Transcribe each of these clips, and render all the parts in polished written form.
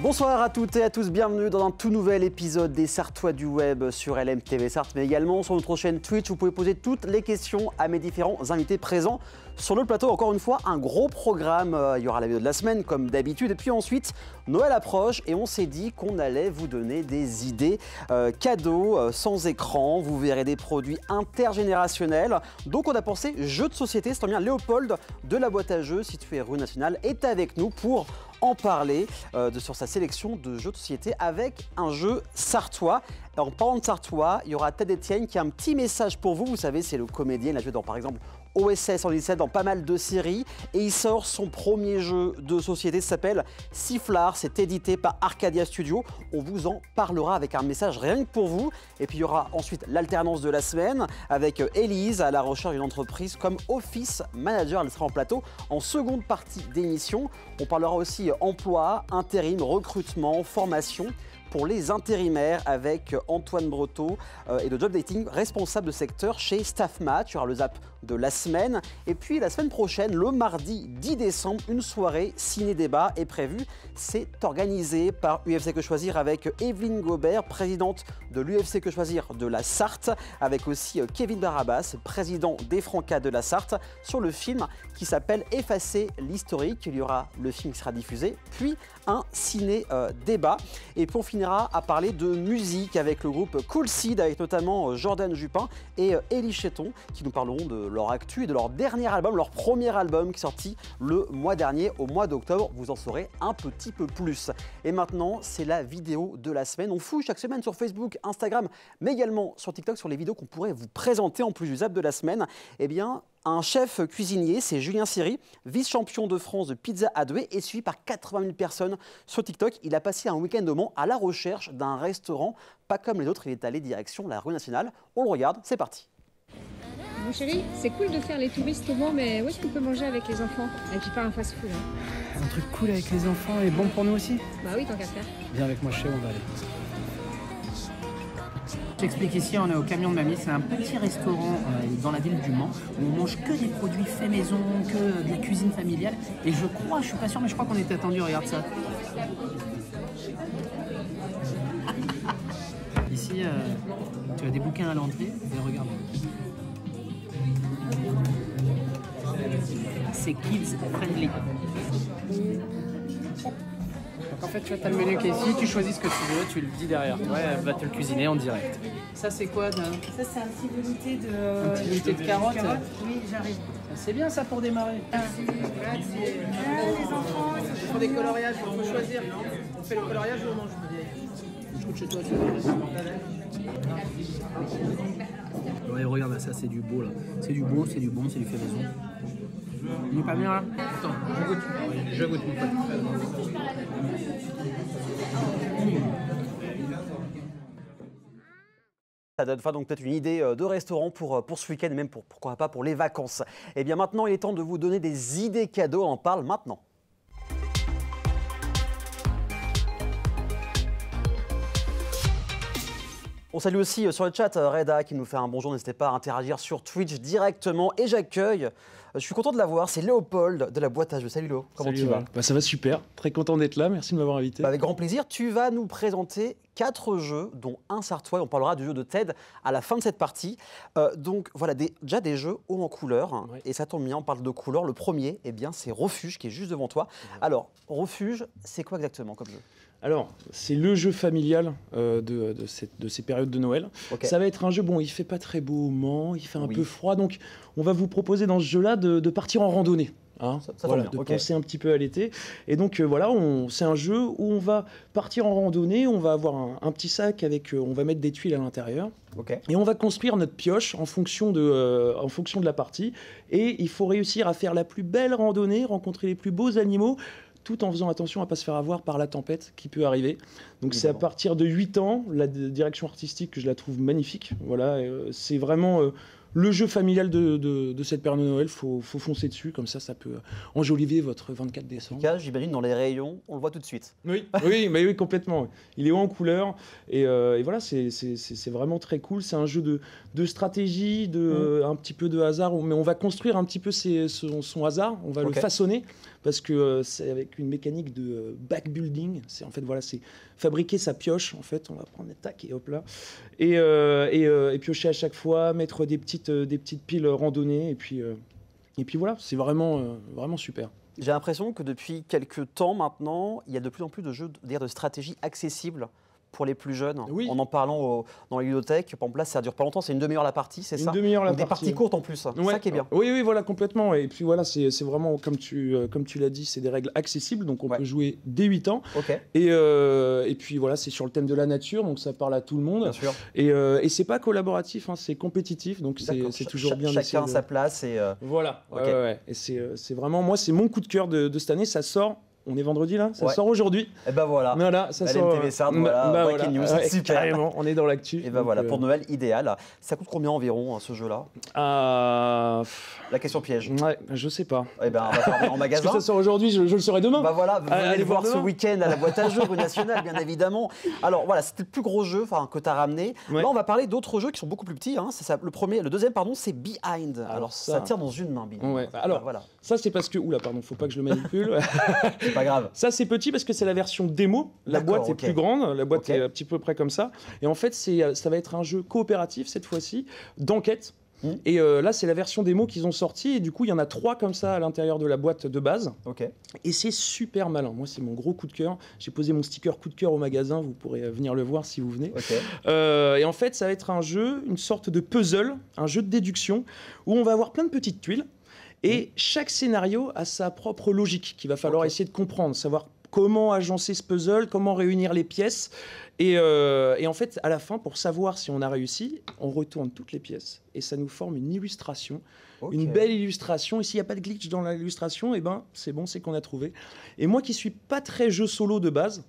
Bonsoir à toutes et à tous, bienvenue dans un tout nouvel épisode des Sartois du Web sur LMTV Sarthe, mais également sur notre chaîne Twitch. Vous pouvez poser toutes les questions à mes différents invités présents sur le plateau. Encore une fois, un gros programme. Il y aura la vidéo de la semaine comme d'habitude. Et puis ensuite, Noël approche et on s'est dit qu'on allait vous donner des idées cadeaux sans écran. Vous verrez des produits intergénérationnels. Donc on a pensé jeux de société. C'est bien Léopold de la boîte à jeux située rue Nationale est avec nous pour en parler sur sa sélection de jeux de société avec un jeu sartois. Et en parlant de sartois, il y aura Ted Etienne qui a un petit message pour vous. Vous savez, c'est le comédien, il a joué dans par exemple OSS 117 dans pas mal de séries et il sort son premier jeu de société, ça s'appelle Sifflard, c'est édité par Arcadia Studio. On vous en parlera avec un message rien que pour vous. Et puis il y aura ensuite l'alternance de la semaine avec Élise à la recherche d'une entreprise comme Office Manager. Elle sera en plateau en seconde partie d'émission. On parlera aussi emploi, intérim, recrutement, formation pour les intérimaires avec Antoine Breteau et de Job Dating, responsable de secteur chez Staffmatch. Il y aura le zap de la semaine. Et puis la semaine prochaine, le mardi 10 décembre, une soirée ciné-débat est prévue. C'est organisé par UFC Que Choisir avec Evelyne Gobert, présidente de l'UFC Que Choisir de la Sarthe, avec aussi Kevin Barabas, président des Francas de la Sarthe, sur le film qui s'appelle Effacer l'historique. Il y aura le film qui sera diffusé, puis un ciné-débat. Et puis on finira à parler de musique avec le groupe Cool Seed, avec notamment Jordan Jupin et Élie Chéton, qui nous parleront de leur actu et de leur dernier album, leur premier album qui est sorti le mois dernier, au mois d'octobre. Vous en saurez un petit peu plus. Et maintenant, c'est la vidéo de la semaine. On fouille chaque semaine sur Facebook, Instagram, mais également sur TikTok sur les vidéos qu'on pourrait vous présenter en plus du zap de la semaine. Eh bien, un chef cuisinier, c'est Julien Siri, vice-champion de France de pizza à Douai et suivi par 80 000 personnes sur TikTok. Il a passé un week-end au Mans à la recherche d'un restaurant pas comme les autres. Il est allé direction la rue Nationale. On le regarde, c'est parti. Mon chéri, c'est cool de faire les touristes au Mans, mais où est-ce qu'on peut manger avec les enfants? Et puis pas un fast-food. Hein. Un truc cool avec les enfants et bon pour nous aussi? Bah oui, tant qu'à faire. Viens avec moi chez on va aller. Je t'explique ici, on est au Camion de Mamie, c'est un petit restaurant dans la ville du Mans où on mange que des produits faits maison, que de la cuisine familiale. Et je crois, je suis pas sûr, mais je crois qu'on était attendu, regarde ça. Ici, tu as des bouquins à l'entrée, et regarde. C'est kids friendly. Donc en fait, tu as le menu qui est ici, tu choisis ce que tu veux, tu le dis derrière toi, elle va te le cuisiner en direct. Ça c'est quoi Ça c'est un petit velouté de... Un petit velouté de carottes. Oui, j'arrive. C'est bien ça pour démarrer. Les enfants... Il faut des coloriages, il faut choisir. On fait le coloriage ou on mange? Je trouve chez toi, tu veux. Ouais, regarde là, ça c'est du beau là. C'est du beau, c'est du bon, c'est du fait maison. Il est pas bien là? Attends, je goûte mon pote. Ça donne donc peut-être une idée de restaurant pour ce week-end et même pourquoi pas pour les vacances. Et bien maintenant, il est temps de vous donner des idées cadeaux. On en parle maintenant. On salue aussi sur le chat Reda qui nous fait un bonjour. N'hésitez pas à interagir sur Twitch directement. Et j'accueille, je suis content de la voir, c'est Léopold de la boîte à jeux. Salut Léo, comment tu vas? Ça va super, très content d'être là, merci de m'avoir invité. Avec grand plaisir, tu vas nous présenter 4 jeux, dont un sartois. On parlera du jeu de Ted à la fin de cette partie. Donc voilà, déjà des jeux hauts en couleurs. Hein, ouais. Et ça tombe bien, on parle de couleurs. Le premier, eh bien, c'est Refuge qui est juste devant toi. Ouais. Alors, Refuge, c'est quoi exactement comme jeu? Alors, c'est le jeu familial de ces périodes de Noël. Okay. Ça va être un jeu, bon, il fait pas très beau au Mans, il fait un peu froid, donc on va vous proposer dans ce jeu-là de partir en randonnée. Hein, ça voilà, de penser un petit peu à l'été. Et donc voilà, c'est un jeu où on va partir en randonnée, on va avoir un petit sac avec, on va mettre des tuiles à l'intérieur. Okay. Et on va construire notre pioche en fonction de la partie. Et il faut réussir à faire la plus belle randonnée, rencontrer les plus beaux animaux, tout en faisant attention à ne pas se faire avoir par la tempête qui peut arriver. Donc c'est à partir de 8 ans, la direction artistique, je la trouve magnifique. Voilà, c'est vraiment le jeu familial de cette période de Noël, faut foncer dessus, comme ça peut enjoliver votre 24 décembre. En tout cas, j'imagine dans les rayons, on le voit tout de suite. Oui, oui, complètement. Il est haut en couleur et voilà, c'est vraiment très cool. C'est un jeu de stratégie, un petit peu de hasard, mais on va construire un petit peu son hasard, on va le façonner parce que c'est avec une mécanique de backbuilding. C'est en fait c'est fabriquer sa pioche. En fait, on va prendre tac et hop là et piocher à chaque fois, mettre des petites piles randonnées et puis voilà, c'est vraiment super. J'ai l'impression que depuis quelques temps maintenant, il y a de plus en plus de jeux de stratégie accessibles pour les plus jeunes. Oui. En parlant dans les ludothèques, par exemple là, ça dure pas longtemps, c'est une demi-heure la partie, c'est ça? Une demi-heure la partie. Des parties courtes en plus, c'est ça qui est bien. Oui, voilà, complètement. Et puis voilà, c'est vraiment, comme tu l'as dit, c'est des règles accessibles, donc on peut jouer dès 8 ans. Et puis voilà, c'est sur le thème de la nature, donc ça parle à tout le monde. Bien sûr. Et c'est pas collaboratif, c'est compétitif, donc c'est toujours bien d'essayer. Chacun à sa place. Voilà, et c'est vraiment, moi, c'est mon coup de cœur de cette année, ça sort. On est vendredi là, ça sort aujourd'hui. Et ben voilà. Ça sort. LMTV Sarthe, breaking news, super. Carrément, on est dans l'actu. Et ben voilà, pour Noël idéal. Ça coûte combien environ ce jeu-là? La question piège. Ouais, je sais pas. Et ben on va faire en magasin. Parce que ça sort aujourd'hui, je le saurai demain. Bah voilà, vous allez voir ce demain. week-end à la boîte à jeux rue Nationale, bien évidemment. Alors voilà, c'était le plus gros jeu que tu as ramené. Là, on va parler d'autres jeux qui sont beaucoup plus petits. C'est ça, le deuxième, c'est Behind. Alors ça tire dans une main, Behind. Ouais. Alors voilà. Ça c'est parce que faut pas que je le manipule. C'est pas grave. Ça c'est petit parce que c'est la version démo. La boîte est plus grande, la boîte est un petit peu près comme ça. Et en fait, ça va être un jeu coopératif cette fois-ci, d'enquête. Et là, c'est la version démo qu'ils ont sortie. Et du coup, il y en a 3 comme ça à l'intérieur de la boîte de base. Et c'est super malin. Moi, c'est mon gros coup de cœur. J'ai posé mon sticker coup de cœur au magasin. Vous pourrez venir le voir si vous venez. Et en fait, ça va être un jeu, une sorte de puzzle, un jeu de déduction, où on va avoir plein de petites tuiles. Et chaque scénario a sa propre logique qu'il va falloir essayer de comprendre, savoir comment agencer ce puzzle, comment réunir les pièces. Et en fait, à la fin, pour savoir si on a réussi, on retourne toutes les pièces et ça nous forme une illustration, une belle illustration. Et s'il n'y a pas de glitch dans l'illustration, c'est bon, c'est qu'on a trouvé. Et moi qui suis pas très jeu solo de base,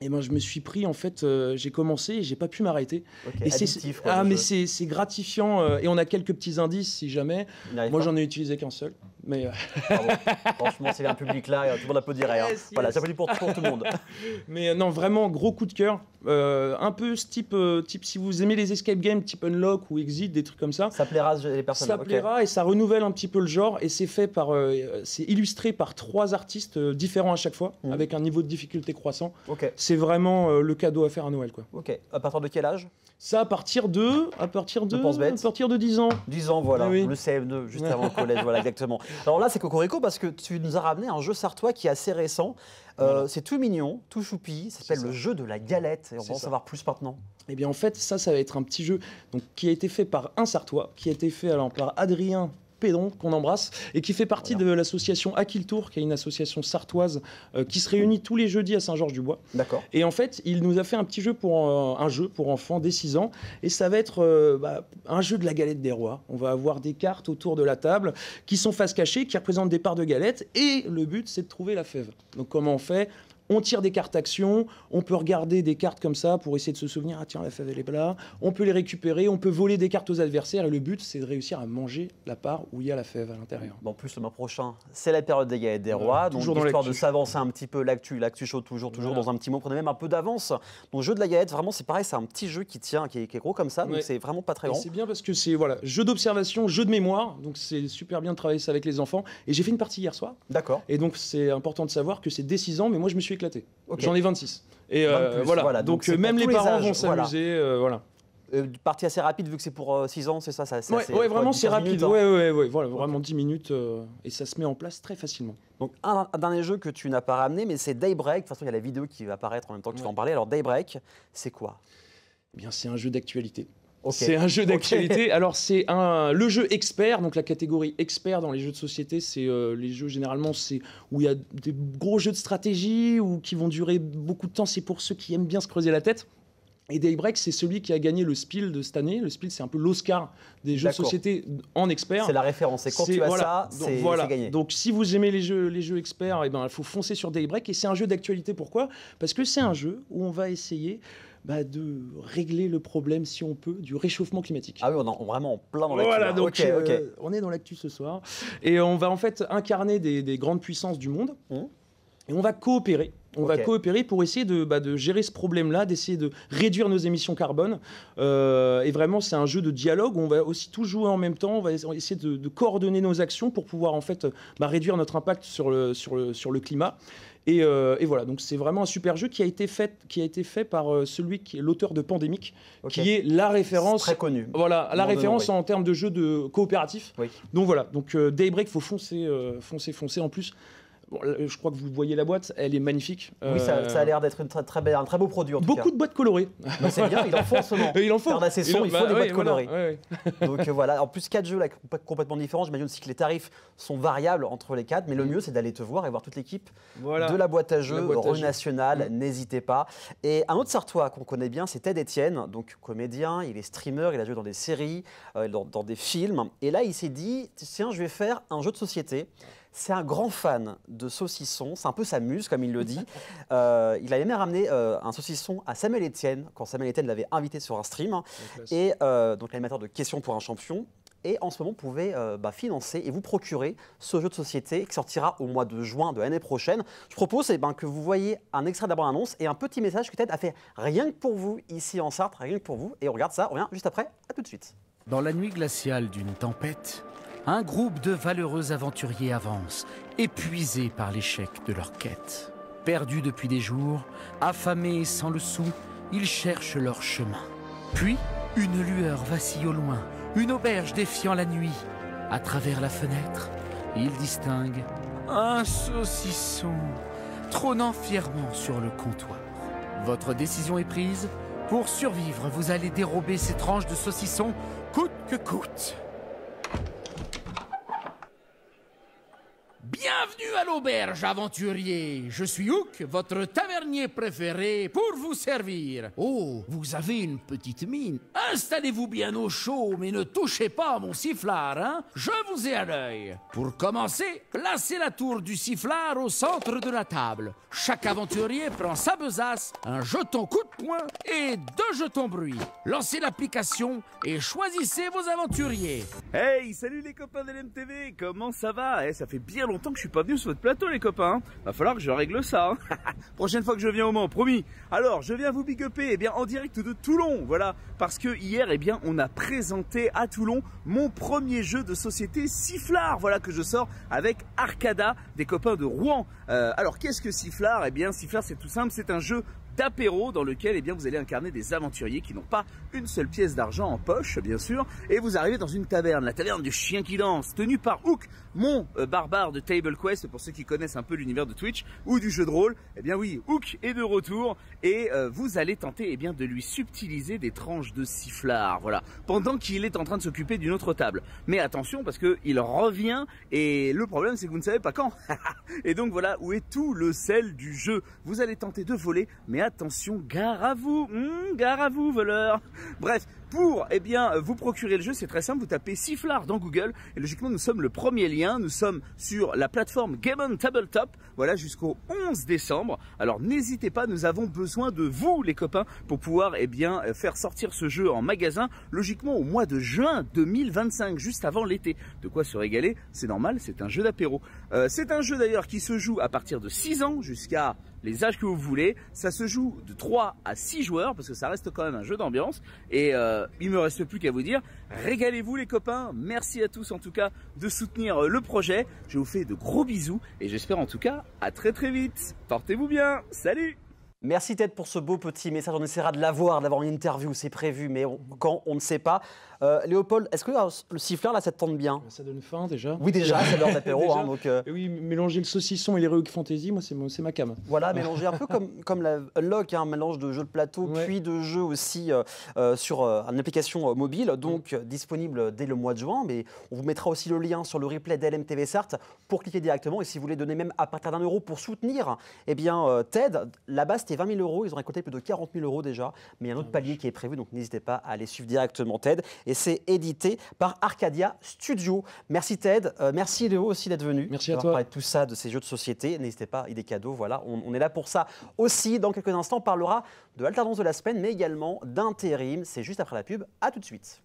je me suis pris, en fait, j'ai commencé et j'ai pas pu m'arrêter. Et c'est gratifiant et on a quelques petits indices si jamais. Moi, j'en ai utilisé qu'un seul. Mais franchement, c'est un public là, tout le monde applaudirait. Voilà, ça applaudit pour tout le monde. Mais non, vraiment, gros coup de cœur. Un peu ce type, si vous aimez les escape games type Unlock ou Exit, des trucs comme ça. Ça plaira les personnes. Ça plaira et ça renouvelle un petit peu le genre. Et c'est fait c'est illustré par 3 artistes différents à chaque fois, avec un niveau de difficulté croissant. C'est vraiment le cadeau à faire à Noël, quoi. À partir de quel âge? Ça, à partir de 10 ans. 10 ans, voilà. Le CM2, juste avant le collège, voilà, exactement. Alors là, c'est Cocorico parce que tu nous as ramené un jeu sartois qui est assez récent. C'est tout mignon, tout choupi. Ça s'appelle le jeu de la galette. Et on va en savoir plus maintenant. Eh bien, en fait, ça va être un petit jeu qui a été fait par un Sartois, qui a été fait par Adrien Pédron, qu'on embrasse, et qui fait partie de l'association Aquiltour, qui est une association sartoise qui se réunit tous les jeudis à Saint-Georges-du-Bois. D'accord. Et en fait, il nous a fait un petit jeu pour enfants dès 6 ans, et ça va être un jeu de la galette des rois. On va avoir des cartes autour de la table qui sont face cachée, qui représentent des parts de galettes, et le but, c'est de trouver la fève. Donc comment on fait ? On tire des cartes actions, on peut regarder des cartes comme ça pour essayer de se souvenir, ah tiens, la fève elle est là, on peut les récupérer, on peut voler des cartes aux adversaires et le but c'est de réussir à manger la part où il y a la fève à l'intérieur. En plus le mois prochain, c'est la période des galettes des rois, donc histoire de s'avancer un petit peu, l'actu chaud toujours dans un petit mot, prenez même un peu d'avance. Donc jeu de la galette, vraiment c'est pareil, c'est un petit jeu qui tient, qui est gros comme ça, donc c'est vraiment pas très grand. C'est bien parce que c'est jeu d'observation, jeu de mémoire, donc c'est super bien de travailler ça avec les enfants. Et j'ai fait une partie hier soir. D'accord. Et donc c'est important de savoir que c'est dès 6 ans, mais moi je me suis éclaté. J'en ai 26. Et voilà. Donc même les parents vont s'amuser. Voilà. Partie assez rapide vu que c'est pour 6 ans, c'est ça, vraiment c'est rapide. Minutes, voilà, vraiment 10 minutes et ça se met en place très facilement. Donc un dernier jeu que tu n'as pas ramené, mais c'est Daybreak. De toute façon, il y a la vidéo qui va apparaître en même temps que tu vas en parler. Alors Daybreak, c'est quoi ? Eh bien, c'est un jeu d'actualité. C'est un jeu d'actualité. Alors, c'est le jeu expert, donc la catégorie expert dans les jeux de société, c'est les jeux généralement où il y a des gros jeux de stratégie ou qui vont durer beaucoup de temps. C'est pour ceux qui aiment bien se creuser la tête. Et Daybreak, c'est celui qui a gagné le Spiel de cette année. Le Spiel, c'est un peu l'Oscar des jeux de société en expert. C'est la référence. Et quand tu as ça, c'est gagné. Donc, si vous aimez les jeux experts, il faut foncer sur Daybreak. Et c'est un jeu d'actualité. Pourquoi ? Parce que c'est un jeu où on va essayer de régler le problème, si on peut, du réchauffement climatique. Ah oui, on est vraiment en plein dans l'actu. Voilà, donc ok. on est dans l'actu ce soir. Et on va en fait incarner des grandes puissances du monde. Et on va coopérer. On va coopérer pour essayer de gérer ce problème-là, d'essayer de réduire nos émissions carbone. Et vraiment, c'est un jeu de dialogue où on va aussi tout jouer en même temps. On va essayer de coordonner nos actions pour pouvoir en fait réduire notre impact sur le climat. Et voilà, donc c'est vraiment un super jeu qui a été fait par celui qui est l'auteur de Pandémique, qui est la référence. Très connu. Voilà, la référence en termes de jeu de coopératif. Oui. Donc voilà, Daybreak, faut foncer. En plus. Bon, je crois que vous voyez la boîte, elle est magnifique. Oui, ça a l'air d'être un très beau produit en tout cas. Beaucoup de boîtes colorées. C'est bien, il en faut en ce moment. Il en faut. Faire la session, il faut des boîtes colorées. Ouais. Donc voilà, en plus 4 jeux là, complètement différents. J'imagine aussi que les tarifs sont variables entre les 4, mais le mieux c'est d'aller te voir et voir toute l'équipe de la boîte à jeux, Rôle National, n'hésitez pas. Et un autre Sartois qu'on connaît bien, c'est Ted Etienne, donc comédien, il est streamer, il a joué dans des séries, dans des films. Et là il s'est dit, tiens, je vais faire un jeu de société. C'est un grand fan de saucisson, c'est un peu sa muse comme il le dit. Il avait même ramené un saucisson à Samuel Etienne, quand Samuel Etienne l'avait invité sur un stream. Et donc l'animateur de Questions pour un champion. Et en ce moment, vous pouvez financer et vous procurer ce jeu de société qui sortira au mois de juin de l'année prochaine. Je propose que vous voyez un extrait de la bande-annonce et un petit message que Ted a fait rien que pour vous ici en Sarthe, rien que pour vous. Et on regarde ça, on revient juste après, à tout de suite. Dans la nuit glaciale d'une tempête, un groupe de valeureux aventuriers avance, épuisés par l'échec de leur quête. Perdus depuis des jours, affamés sans le sou, ils cherchent leur chemin. Puis, une lueur vacille au loin, une auberge défiant la nuit. À travers la fenêtre, ils distinguent un saucisson trônant fièrement sur le comptoir. Votre décision est prise. Pour survivre, vous allez dérober ces tranches de saucisson coûte que coûte. Bienvenue à l'auberge, aventurier. Je suis Hook, votre tavernier préféré, pour vous servir. Oh, vous avez une petite mine. Installez-vous bien au chaud, mais ne touchez pas à mon sifflard, hein. Je vous ai à l'œil. Pour commencer, placez la tour du sifflard au centre de la table. Chaque aventurier prend sa besace, un jeton coup de poing et 2 jetons bruit. Lancez l'application et choisissez vos aventuriers. Hey, salut les copains de LMTV, comment ça va? Ça fait bien longtemps que je suis pas venu sur votre plateau les copains. Va falloir que je règle ça. Prochaine fois que je viens au Mans, promis. Alors, je viens vous big upper en direct de Toulon, voilà. Parce que hier, on a présenté à Toulon mon premier jeu de société Sifflard, voilà, que je sors avec Arcada, des copains de Rouen. Alors, qu'est-ce que Sifflard? Sifflard, c'est tout simple, c'est un jeu d'apéro dans lequel vous allez incarner des aventuriers qui n'ont pas une seule pièce d'argent en poche, bien sûr, et vous arrivez dans une taverne, la taverne du chien qui danse, tenue par Hook, mon barbare de Table Quest, pour ceux qui connaissent un peu l'univers de Twitch ou du jeu de rôle. Oui, Hook est de retour et vous allez tenter de lui subtiliser des tranches de sifflard, voilà, pendant qu'il est en train de s'occuper d'une autre table. Mais attention, parce qu'il revient et le problème c'est que vous ne savez pas quand. Et donc voilà où est tout le sel du jeu. Vous allez tenter de voler, mais attention, gare à vous, voleurs. Bref, pour vous procurer le jeu, c'est très simple, vous tapez Sifflard dans Google et logiquement nous sommes le premier lien, nous sommes sur la plateforme Game on Tabletop, voilà, jusqu'au 11 décembre. Alors n'hésitez pas, nous avons besoin de vous les copains pour pouvoir faire sortir ce jeu en magasin, logiquement au mois de juin 2025, juste avant l'été. De quoi se régaler, c'est normal, c'est un jeu d'apéro. C'est un jeu d'ailleurs qui se joue à partir de 6 ans jusqu'à les âges que vous voulez. Ça se joue de 3 à 6 joueurs parce que ça reste quand même un jeu d'ambiance. Et il me reste plus qu'à vous dire, régalez-vous les copains. Merci à tous en tout cas de soutenir le projet. Je vous fais de gros bisous et j'espère en tout cas à très très vite. Portez-vous bien, salut! Merci Ted pour ce beau petit message. On essaiera de l'avoir, d'avoir une interview, c'est prévu, mais quand on ne sait pas. Léopold, est-ce que le siffleur, là, ça te tente bien? Ça donne faim déjà. Oui, déjà, c'est l'heure d'apéro. Oui, mélanger le saucisson et l'Heroic Fantasy, moi, c'est ma came. Voilà, mélanger un peu comme la Unlock, un mélange de jeux de plateau, puis de jeux aussi sur une application mobile, donc disponible dès le mois de juin. Mais on vous mettra aussi le lien sur le replay d'LMTV Sarthe pour cliquer directement. Et si vous voulez donner même à partir d'1 € pour soutenir Ted, la base, c'était 20 000 €. Ils ont récolté plus de 40 000 € déjà. Mais il y a un autre palier qui est prévu, donc n'hésitez pas à aller suivre directement TED. Et c'est édité par Arcadia Studio. Merci TED. Merci Léo aussi d'être venu. Merci à toi. Parler de tout ça, de ces jeux de société. N'hésitez pas, il y a des cadeaux. Voilà, on est là pour ça aussi. Dans quelques instants, on parlera de l'alternance de la semaine, mais également d'intérim. C'est juste après la pub. À tout de suite.